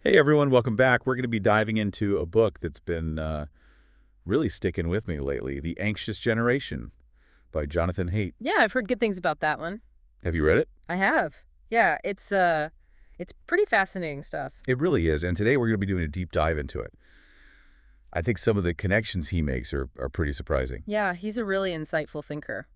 Hey everyone, welcome back. We're going to be diving into a book that's been really sticking with me lately, The Anxious Generation by Jonathan Haidt. Yeah, I've heard good things about that one. Have you read it? I have. Yeah, it's pretty fascinating stuff. It really is, and today we're going to be doing a deep dive into it. I think some of the connections he makes are pretty surprising. Yeah, he's a really insightful thinker.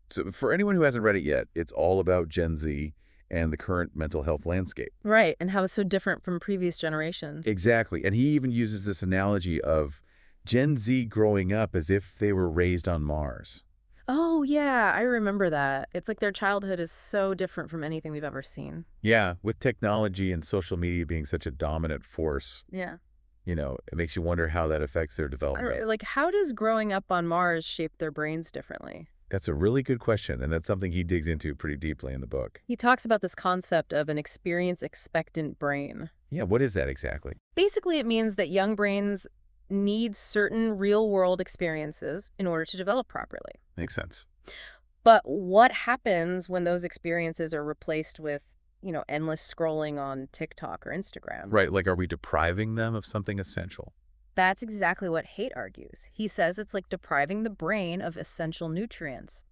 So for anyone who hasn't read it yet, it's all about Gen Z and the current mental health landscape. Right, and how it's so different from previous generations. Exactly, and he even uses this analogy of Gen Z growing up as if they were raised on Mars. Oh, yeah, I remember that. It's like their childhood is so different from anything we've ever seen. Yeah, with technology and social media being such a dominant force, Yeah. it makes you wonder how that affects their development. Like, how does growing up on Mars shape their brains differently? That's a really good question, and that's something he digs into pretty deeply in the book. He talks about this concept of an experience expectant brain. Yeah, what is that exactly? Basically, it means that young brains need certain real-world experiences in order to develop properly. Makes sense. But what happens when those experiences are replaced with, endless scrolling on TikTok or Instagram? Right, like are we depriving them of something essential? That's exactly what Haidt argues. He says it's like depriving the brain of essential nutrients.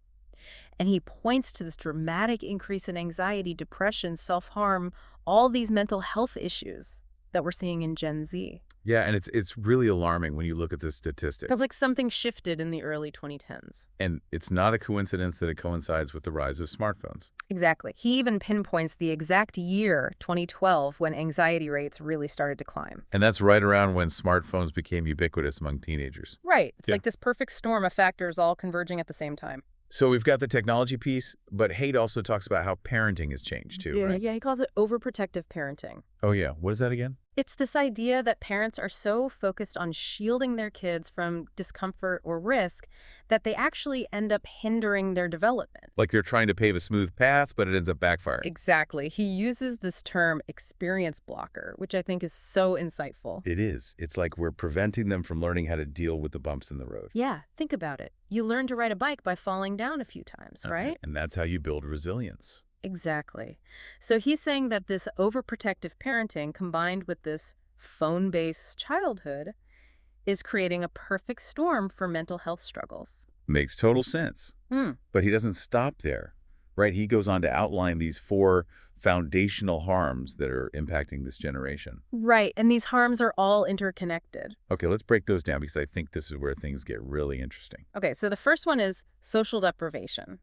And he points to this dramatic increase in anxiety, depression, self-harm, all these mental health issues that we're seeing in Gen Z. Yeah, and it's really alarming when you look at the statistics. Feels like something shifted in the early 2010s. And it's not a coincidence that it coincides with the rise of smartphones. Exactly. He even pinpoints the exact year, 2012, when anxiety rates really started to climb. And that's right around when smartphones became ubiquitous among teenagers. Right. It's Yeah. like this perfect storm of factors all converging at the same time. So we've got the technology piece, but Haidt also talks about how parenting has changed too, right? Yeah, he calls it overprotective parenting. Oh yeah, what is that again? It's this idea that parents are so focused on shielding their kids from discomfort or risk that they actually end up hindering their development. Like they're trying to pave a smooth path, but it ends up backfiring. Exactly. He uses this term experience blocker, which I think is so insightful. It is. It's like we're preventing them from learning how to deal with the bumps in the road. Yeah, think about it. You learn to ride a bike by falling down a few times, right? And that's how you build resilience. Exactly. So he's saying that this overprotective parenting combined with this phone-based childhood is creating a perfect storm for mental health struggles. Makes total sense. Hmm. But he doesn't stop there, right? He goes on to outline these 4 foundational harms that are impacting this generation. Right, and these harms are all interconnected. Okay, let's break those down because I think this is where things get really interesting. Okay, so the first one is social deprivation.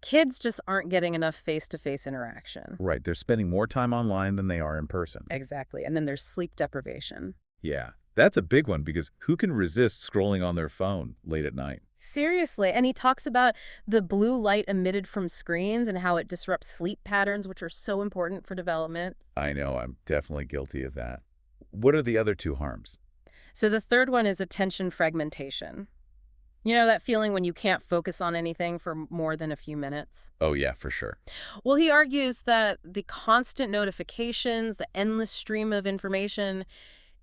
Kids just aren't getting enough face-to-face interaction. Right, they're spending more time online than they are in person. Exactly. And then there's sleep deprivation. Yeah, that's a big one because who can resist scrolling on their phone late at night? Seriously. And he talks about the blue light emitted from screens and how it disrupts sleep patterns, which are so important for development. I know, I'm definitely guilty of that. What are the other 2 harms? So the third one is attention fragmentation. You know that feeling when you can't focus on anything for more than a few minutes? Oh yeah, for sure. Well, he argues that the constant notifications, the endless stream of information,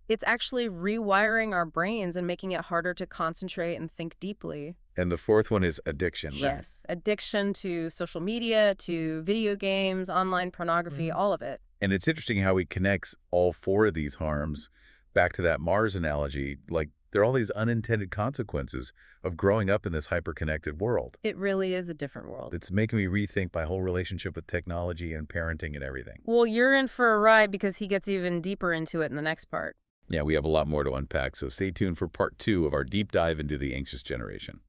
it's actually rewiring our brains and making it harder to concentrate and think deeply. And the 4th one is addiction, right? Yes, addiction to social media, to video games, online pornography, all of it. And it's interesting how he connects all 4 of these harms back to that Mars analogy. Like, there are all these unintended consequences of growing up in this hyper-connected world. It really is a different world. It's making me rethink my whole relationship with technology and parenting and everything. Well, you're in for a ride because he gets even deeper into it in the next part. Yeah, we have a lot more to unpack, so stay tuned for part 2 of our deep dive into the anxious generation.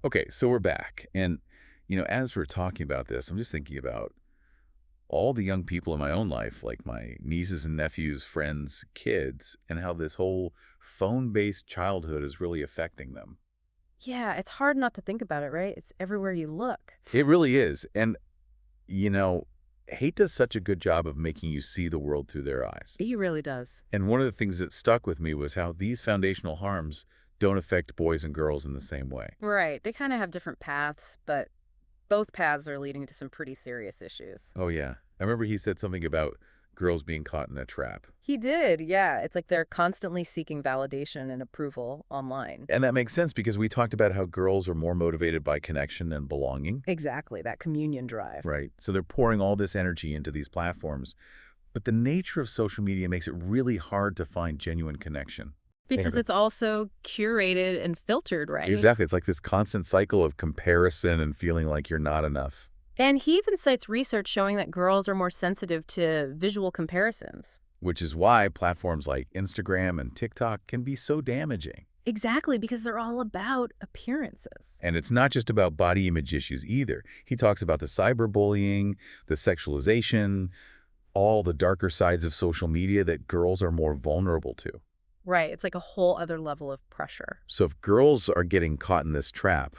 Okay, so we're back. And, as we're talking about this, I'm just thinking about all the young people in my own life, like my nieces and nephews, friends, kids, and how this whole phone-based childhood is really affecting them. Yeah, it's hard not to think about it, right? It's everywhere you look. It really is. And, you know, Hate does such a good job of making you see the world through their eyes. He really does. And one of the things that stuck with me was how these foundational harms don't affect boys and girls in the same way. Right. They kind of have different paths, but both paths are leading to some pretty serious issues. Oh, yeah. I remember he said something about girls being caught in a trap. He did, yeah. It's like they're constantly seeking validation and approval online. And that makes sense because we talked about how girls are more motivated by connection and belonging, Exactly, that communion drive. right? So they're pouring all this energy into these platforms. But the nature of social media makes it really hard to find genuine connection. Because it's also curated and filtered, right? Exactly. It's like this constant cycle of comparison and feeling like you're not enough. And he even cites research showing that girls are more sensitive to visual comparisons. Which is why platforms like Instagram and TikTok can be so damaging. Exactly, because they're all about appearances. And it's not just about body image issues either. He talks about the cyberbullying, the sexualization, all the darker sides of social media that girls are more vulnerable to. Right, it's like a whole other level of pressure. So if girls are getting caught in this trap,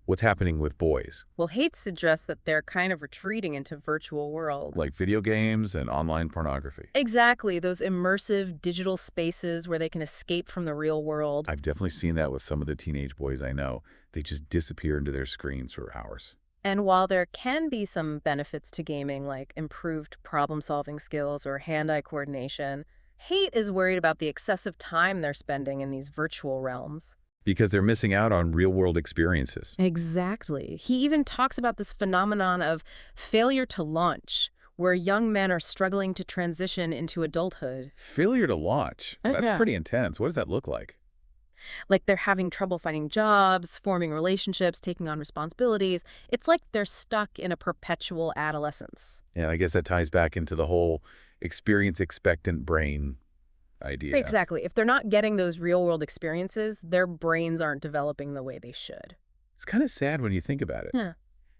what's happening with boys? Well, Haidt suggests that they're kind of retreating into virtual worlds. Like video games and online pornography. Exactly, those immersive digital spaces where they can escape from the real world. I've definitely seen that with some of the teenage boys I know. They just disappear into their screens for hours. And while there can be some benefits to gaming, like improved problem-solving skills or hand-eye coordination, Haidt is worried about the excessive time they're spending in these virtual realms. Because they're missing out on real-world experiences. Exactly. He even talks about this phenomenon of failure to launch, where young men are struggling to transition into adulthood. Failure to launch. That's Yeah. pretty intense. What does that look like? Like they're having trouble finding jobs, forming relationships, taking on responsibilities. It's like they're stuck in a perpetual adolescence. And I guess that ties back into the whole experience-expectant brain idea. Exactly. If they're not getting those real-world experiences, their brains aren't developing the way they should. It's kind of sad when you think about it. Yeah.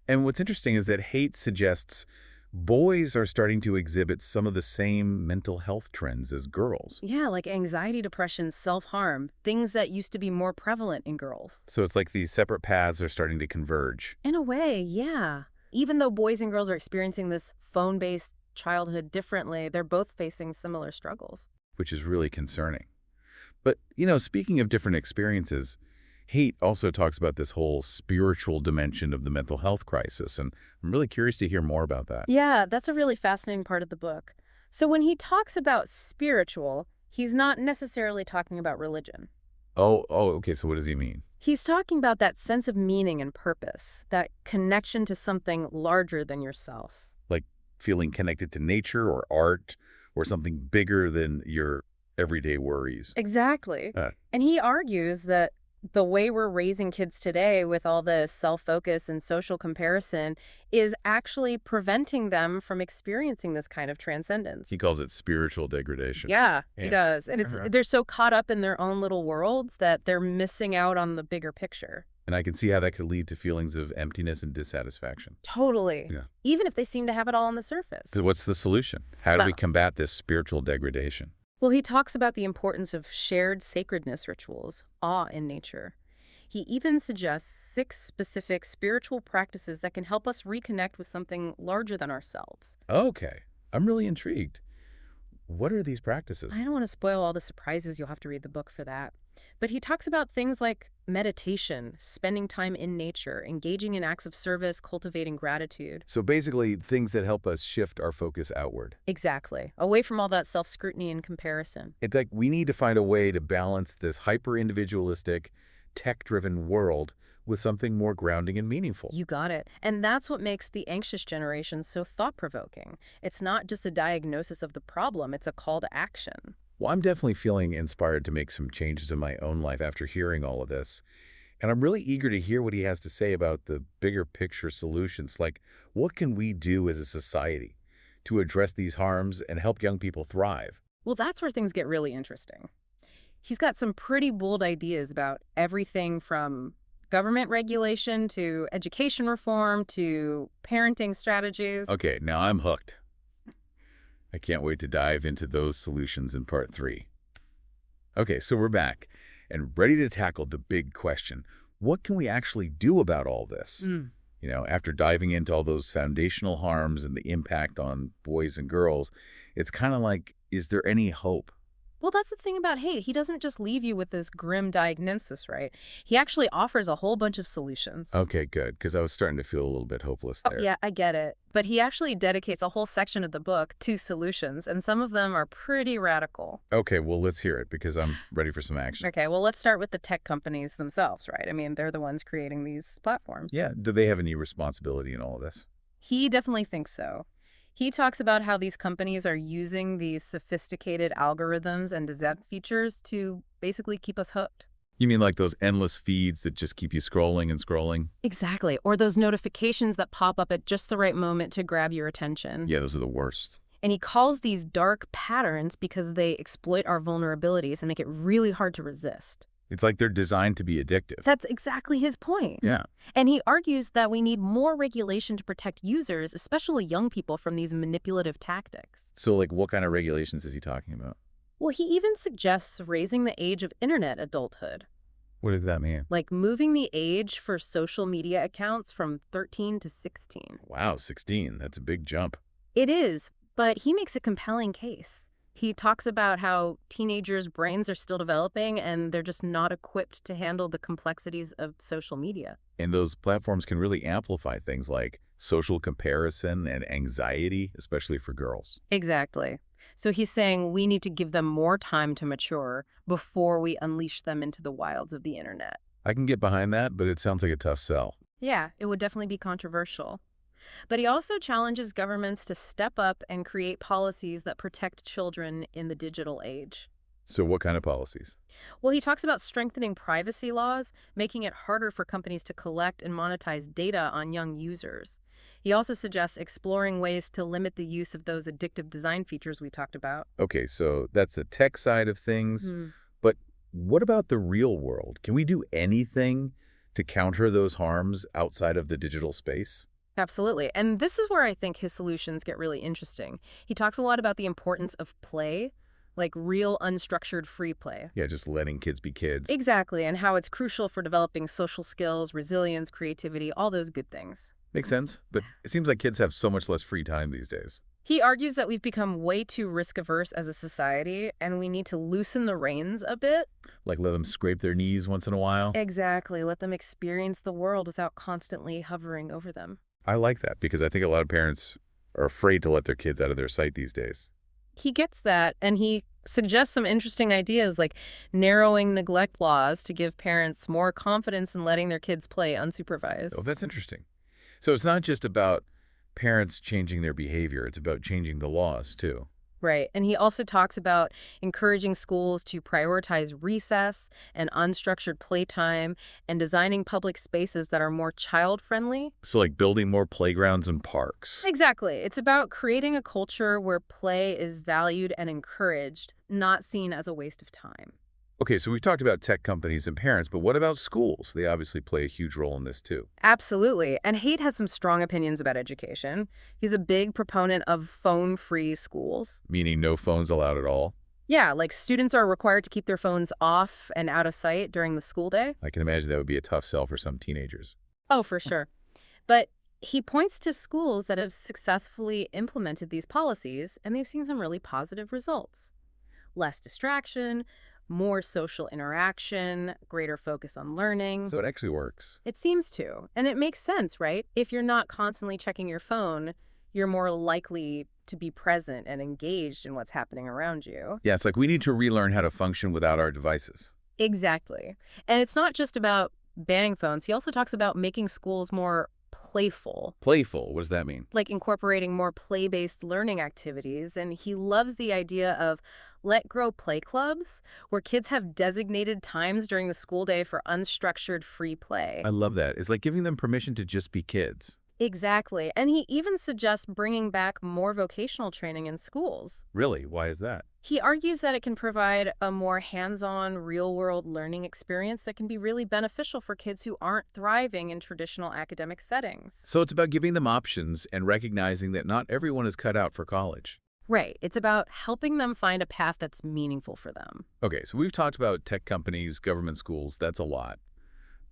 And what's interesting is that Haidt suggests boys are starting to exhibit some of the same mental health trends as girls. Yeah, like anxiety, depression, self-harm, things that used to be more prevalent in girls. So it's like these separate paths are starting to converge. In a way, yeah. Even though boys and girls are experiencing this phone-based childhood differently, they're both facing similar struggles. Which is really concerning. But, speaking of different experiences, Haidt also talks about this whole spiritual dimension of the mental health crisis, and I'm really curious to hear more about that. Yeah, that's a really fascinating part of the book. So when he talks about spiritual, he's not necessarily talking about religion. Okay, so what does he mean? He's talking about that sense of meaning and purpose, that connection to something larger than yourself. Like feeling connected to nature or art or something bigger than your everyday worries. Exactly. Uh, And he argues that the way we're raising kids today with all the self-focus and social comparison is actually preventing them from experiencing this kind of transcendence. he calls it spiritual degradation. Yeah, he Yeah. does. And Uh-huh. they're so caught up in their own little worlds that they're missing out on the bigger picture. And I can see how that could lead to feelings of emptiness and dissatisfaction. Totally. Yeah. Even if they seem to have it all on the surface. So what's the solution? How do we Well- combat this spiritual degradation? Well, he talks about the importance of shared sacredness rituals, awe in nature. He even suggests 6 specific spiritual practices that can help us reconnect with something larger than ourselves. Okay, I'm really intrigued. What are these practices? I don't want to spoil all the surprises. You'll have to read the book for that. But he talks about things like meditation, spending time in nature, engaging in acts of service, cultivating gratitude. So basically, things that help us shift our focus outward. Exactly. Away from all that self-scrutiny and comparison. It's like we need to find a way to balance this hyper-individualistic, tech-driven world with something more grounding and meaningful. You got it. And that's what makes the anxious generation so thought-provoking. It's not just a diagnosis of the problem, it's a call to action. Well, I'm definitely feeling inspired to make some changes in my own life after hearing all of this. And I'm really eager to hear what he has to say about the bigger picture solutions. Like, what can we do as a society to address these harms and help young people thrive? Well, that's where things get really interesting. He's got some pretty bold ideas about everything from government regulation to education reform to parenting strategies. Okay, now I'm hooked. I can't wait to dive into those solutions in part 3. Okay, so we're back and ready to tackle the big question. What can we actually do about all this? After diving into all those foundational harms and the impact on boys and girls, it's kind of like, is there any hope? Well, that's the thing about hate. He doesn't just leave you with this grim diagnosis, right? He actually offers a whole bunch of solutions. Okay, good, because I was starting to feel a little bit hopeless Oh, there. yeah, I get it. But he actually dedicates a whole section of the book to solutions, and some of them are pretty radical. Okay, well, let's hear it because I'm ready for some action. Okay, well, let's start with the tech companies themselves, right? I mean, they're the ones creating these platforms. Yeah, do they have any responsibility in all of this? He definitely thinks so. He talks about how these companies are using these sophisticated algorithms and design features to basically keep us hooked. You mean like those endless feeds that just keep you scrolling and scrolling? Exactly. Or those notifications that pop up at just the right moment to grab your attention. Yeah, those are the worst. And he calls these dark patterns because they exploit our vulnerabilities and make it really hard to resist. It's like they're designed to be addictive. That's exactly his point. Yeah. And he argues that we need more regulation to protect users, especially young people, from these manipulative tactics. So, like, what kind of regulations is he talking about? Well, he even suggests raising the age of internet adulthood, What does that mean? like moving the age for social media accounts from 13 to 16. Wow, 16. That's a big jump. It is, but he makes a compelling case. He talks about how teenagers' brains are still developing and they're just not equipped to handle the complexities of social media. And those platforms can really amplify things like social comparison and anxiety, especially for girls. Exactly. So he's saying we need to give them more time to mature before we unleash them into the wilds of the internet. I can get behind that, but it sounds like a tough sell. Yeah, it would definitely be controversial. But he also challenges governments to step up and create policies that protect children in the digital age. So what kind of policies? Well, he talks about strengthening privacy laws, making it harder for companies to collect and monetize data on young users. He also suggests exploring ways to limit the use of those addictive design features we talked about. Okay, so that's the tech side of things. Hmm. But what about the real world? Can we do anything to counter those harms outside of the digital space? Absolutely. And this is where I think his solutions get really interesting. He talks a lot about the importance of play, like real unstructured free play. Yeah, just letting kids be kids. Exactly, and how it's crucial for developing social skills, resilience, creativity, all those good things. Makes sense, but it seems like kids have so much less free time these days. He argues that we've become way too risk-averse as a society, and we need to loosen the reins a bit. Like let them scrape their knees once in a while. Exactly, let them experience the world without constantly hovering over them. I like that because I think a lot of parents are afraid to let their kids out of their sight these days. He gets that, and he suggests some interesting ideas like narrowing neglect laws to give parents more confidence in letting their kids play unsupervised. Oh, that's interesting. So it's not just about parents changing their behavior. It's about changing the laws, too. Right. And he also talks about encouraging schools to prioritize recess and unstructured playtime and designing public spaces that are more child-friendly. So like building more playgrounds and parks. Exactly. It's about creating a culture where play is valued and encouraged, not seen as a waste of time. Okay, so we've talked about tech companies and parents, but what about schools? They obviously play a huge role in this, too. Absolutely. And Haidt has some strong opinions about education. He's a big proponent of phone-free schools. Meaning no phones allowed at all. Yeah, like students are required to keep their phones off and out of sight during the school day. I can imagine that would be a tough sell for some teenagers. Oh, for sure. But he points to schools that have successfully implemented these policies, and they've seen some really positive results. Less distraction, more social interaction, greater focus on learning. So it actually works. It seems to. And it makes sense, right? If you're not constantly checking your phone, you're more likely to be present and engaged in what's happening around you. Yeah, it's like we need to relearn how to function without our devices. Exactly. And it's not just about banning phones. He also talks about making schools more playful, Playful, what does that mean? like incorporating more play-based learning activities. And he loves the idea of let grow play clubs, where kids have designated times during the school day for unstructured free play. I love that. It's like giving them permission to just be kids. Exactly. And he even suggests bringing back more vocational training in schools. Really? Why is that? He argues that it can provide a more hands-on, real-world learning experience that can be really beneficial for kids who aren't thriving in traditional academic settings. So it's about giving them options and recognizing that not everyone is cut out for college. Right. It's about helping them find a path that's meaningful for them. Okay, so we've talked about tech companies, government schools, that's a lot.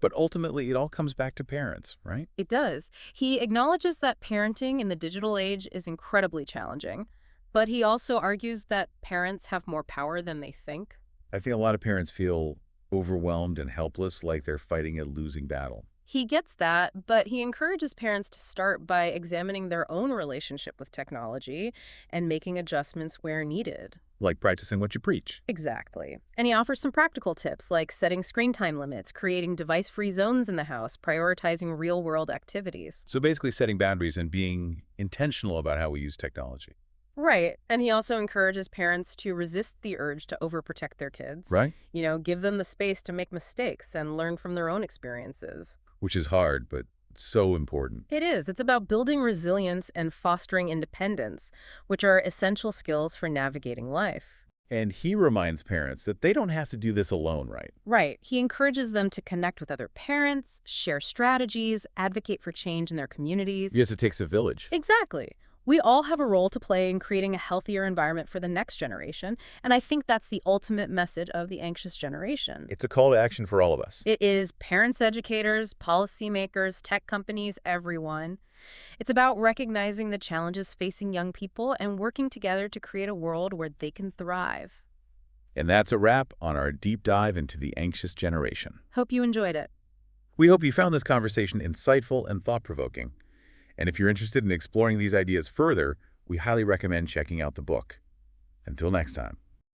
But ultimately, it all comes back to parents, right? It does. He acknowledges that parenting in the digital age is incredibly challenging. But he also argues that parents have more power than they think. I think a lot of parents feel overwhelmed and helpless, like they're fighting a losing battle. He gets that, but he encourages parents to start by examining their own relationship with technology and making adjustments where needed. Like practicing what you preach. Exactly. And he offers some practical tips like setting screen time limits, creating device-free zones in the house, prioritizing real-world activities. So basically setting boundaries and being intentional about how we use technology. Right. And he also encourages parents to resist the urge to overprotect their kids. Right? Give them the space to make mistakes and learn from their own experiences. Which is hard, but so important. It is. It's about building resilience and fostering independence, which are essential skills for navigating life. And he reminds parents that they don't have to do this alone, right? Right. He encourages them to connect with other parents, share strategies, advocate for change in their communities. Yes, it takes a village. Exactly. We all have a role to play in creating a healthier environment for the next generation, and I think that's the ultimate message of the anxious generation. It's a call to action for all of us. It is parents, educators, policymakers, tech companies, everyone. It's about recognizing the challenges facing young people and working together to create a world where they can thrive. And that's a wrap on our deep dive into the anxious generation. Hope you enjoyed it. We hope you found this conversation insightful and thought-provoking. And if you're interested in exploring these ideas further, we highly recommend checking out the book. Until next time.